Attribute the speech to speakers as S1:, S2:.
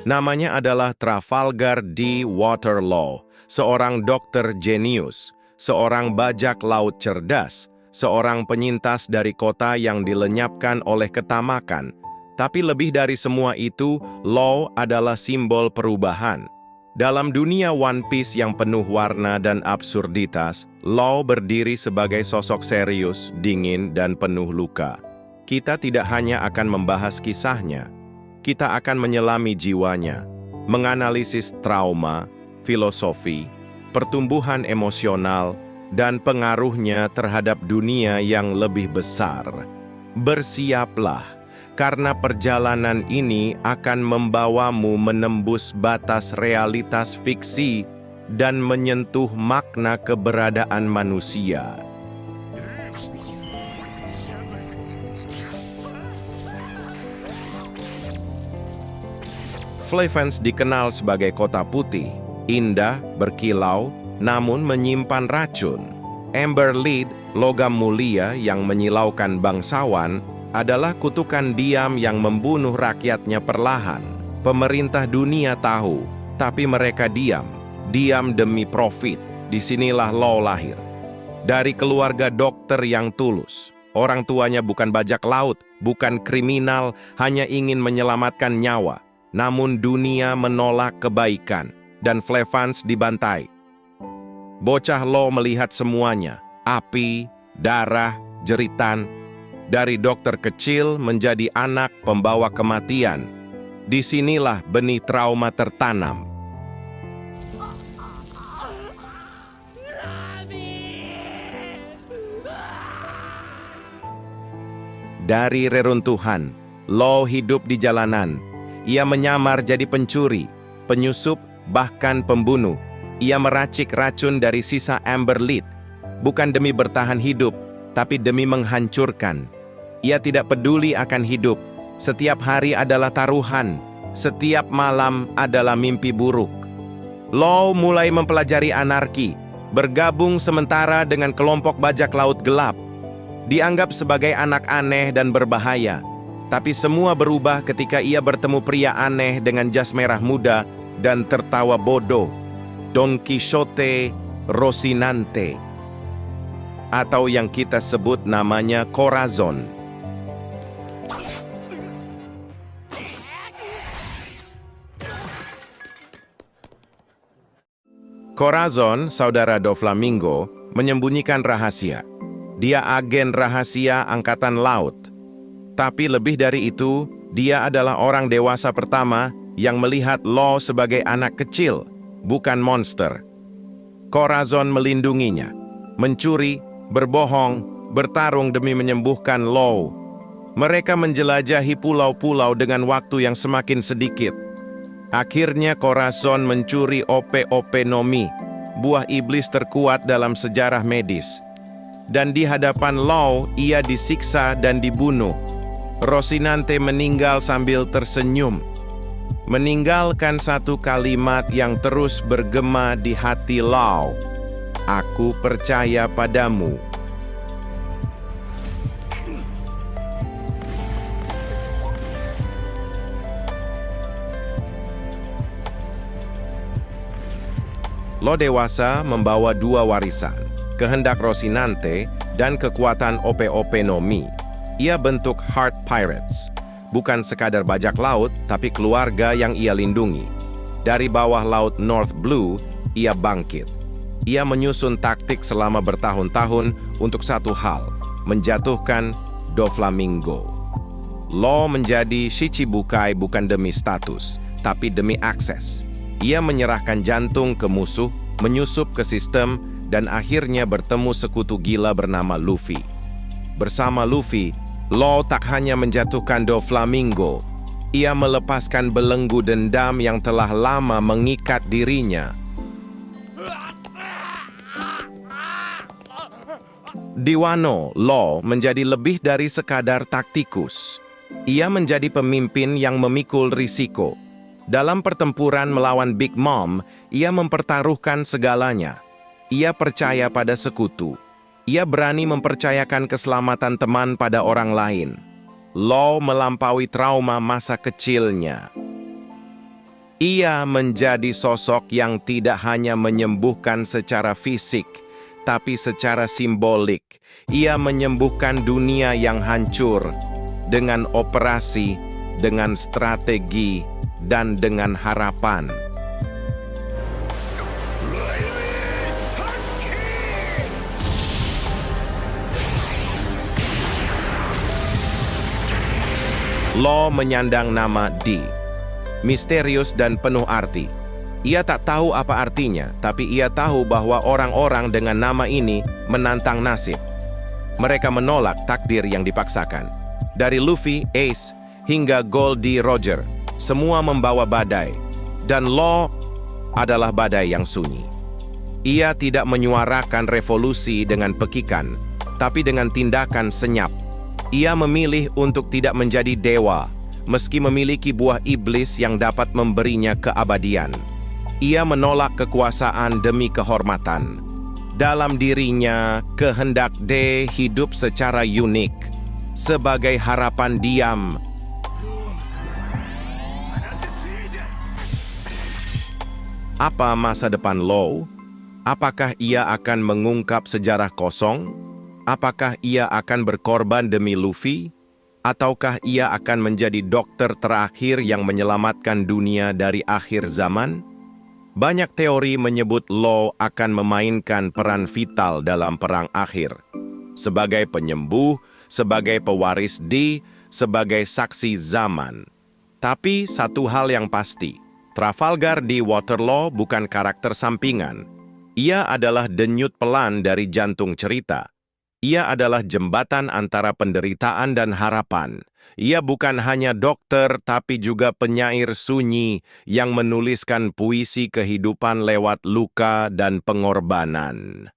S1: Namanya adalah Trafalgar D. Waterlow, seorang dokter jenius, seorang bajak laut cerdas, seorang penyintas dari kota yang dilenyapkan oleh ketamakan. Tapi lebih dari semua itu, Law adalah simbol perubahan. Dalam dunia One Piece yang penuh warna dan absurditas, Law berdiri sebagai sosok serius, dingin, dan penuh luka. Kita tidak hanya akan membahas kisahnya, kita akan menyelami jiwanya, menganalisis trauma, filosofi, pertumbuhan emosional, dan pengaruhnya terhadap dunia yang lebih besar. Bersiaplah, karena perjalanan ini akan membawamu menembus batas realitas fiksi dan menyentuh makna keberadaan manusia. Flavens dikenal sebagai kota putih, indah, berkilau, namun menyimpan racun. Amber Lead, logam mulia yang menyilaukan bangsawan, adalah kutukan diam yang membunuh rakyatnya perlahan. Pemerintah dunia tahu, tapi mereka diam. Diam demi profit. Disinilah Law lahir. Dari keluarga dokter yang tulus. Orang tuanya bukan bajak laut, bukan kriminal, hanya ingin menyelamatkan nyawa. Namun dunia menolak kebaikan, dan Flavens dibantai. Bocah Law melihat semuanya, api, darah, jeritan. Dari dokter kecil menjadi anak pembawa kematian. Disinilah benih trauma tertanam. Dari reruntuhan, Law hidup di jalanan. Ia menyamar jadi pencuri, penyusup, bahkan pembunuh. Ia meracik racun dari sisa Amber Lead, bukan demi bertahan hidup, tapi demi menghancurkan. Ia tidak peduli akan hidup. Setiap hari adalah taruhan. Setiap malam adalah mimpi buruk. Law mulai mempelajari anarki, bergabung sementara dengan kelompok bajak laut gelap. Dianggap sebagai anak aneh dan berbahaya. Tapi semua berubah ketika ia bertemu pria aneh dengan jas merah muda dan tertawa bodoh, Don Quixote Rocinante, atau yang kita sebut namanya Corazon. Corazon, saudara Doflamingo, menyembunyikan rahasia. Dia agen rahasia Angkatan Laut. Tapi lebih dari itu, dia adalah orang dewasa pertama yang melihat Law sebagai anak kecil, bukan monster. Corazon melindunginya, mencuri, berbohong, bertarung demi menyembuhkan Law. Mereka menjelajahi pulau-pulau dengan waktu yang semakin sedikit. Akhirnya Corazon mencuri Ope-Ope no Mi, buah iblis terkuat dalam sejarah medis. Dan di hadapan Law, ia disiksa dan dibunuh. Rocinante meninggal sambil tersenyum, meninggalkan satu kalimat yang terus bergema di hati Law. Aku percaya padamu. Law dewasa membawa dua warisan, kehendak Rocinante dan kekuatan Ope-Ope no Mi. Ia bentuk Heart Pirates, bukan sekadar bajak laut, tapi keluarga yang ia lindungi. Dari bawah laut North Blue, ia bangkit. Ia menyusun taktik selama bertahun-tahun untuk satu hal, menjatuhkan Doflamingo. Law menjadi Shichibukai bukan demi status, tapi demi akses. Ia menyerahkan jantung ke musuh, menyusup ke sistem, dan akhirnya bertemu sekutu gila bernama Luffy. Bersama Luffy, Law tak hanya menjatuhkan Doflamingo, ia melepaskan belenggu dendam yang telah lama mengikat dirinya. Di Wano, Law menjadi lebih dari sekadar taktikus. Ia menjadi pemimpin yang memikul risiko. Dalam pertempuran melawan Big Mom, ia mempertaruhkan segalanya. Ia percaya pada sekutu. Ia berani mempercayakan keselamatan teman pada orang lain. Law melampaui trauma masa kecilnya. Ia menjadi sosok yang tidak hanya menyembuhkan secara fisik, tapi secara simbolik. Ia menyembuhkan dunia yang hancur dengan operasi, dengan strategi, dan dengan harapan. Law menyandang nama D, misterius dan penuh arti. Ia tak tahu apa artinya, tapi ia tahu bahwa orang-orang dengan nama ini menantang nasib. Mereka menolak takdir yang dipaksakan. Dari Luffy, Ace, hingga Goldie Roger, semua membawa badai. Dan Law adalah badai yang sunyi. Ia tidak menyuarakan revolusi dengan pekikan, tapi dengan tindakan senyap. Ia memilih untuk tidak menjadi dewa, meski memiliki buah iblis yang dapat memberinya keabadian. Ia menolak kekuasaan demi kehormatan. Dalam dirinya, kehendak D hidup secara unik, sebagai harapan diam. Apa masa depan Law? Apakah ia akan mengungkap sejarah kosong? Apakah ia akan berkorban demi Luffy? Ataukah ia akan menjadi dokter terakhir yang menyelamatkan dunia dari akhir zaman? Banyak teori menyebut Law akan memainkan peran vital dalam perang akhir. Sebagai penyembuh, sebagai pewaris D, sebagai saksi zaman. Tapi satu hal yang pasti, Trafalgar D. Waterloo bukan karakter sampingan. Ia adalah denyut pelan dari jantung cerita. Ia adalah jembatan antara penderitaan dan harapan. Ia bukan hanya dokter, tapi juga penyair sunyi yang menuliskan puisi kehidupan lewat luka dan pengorbanan.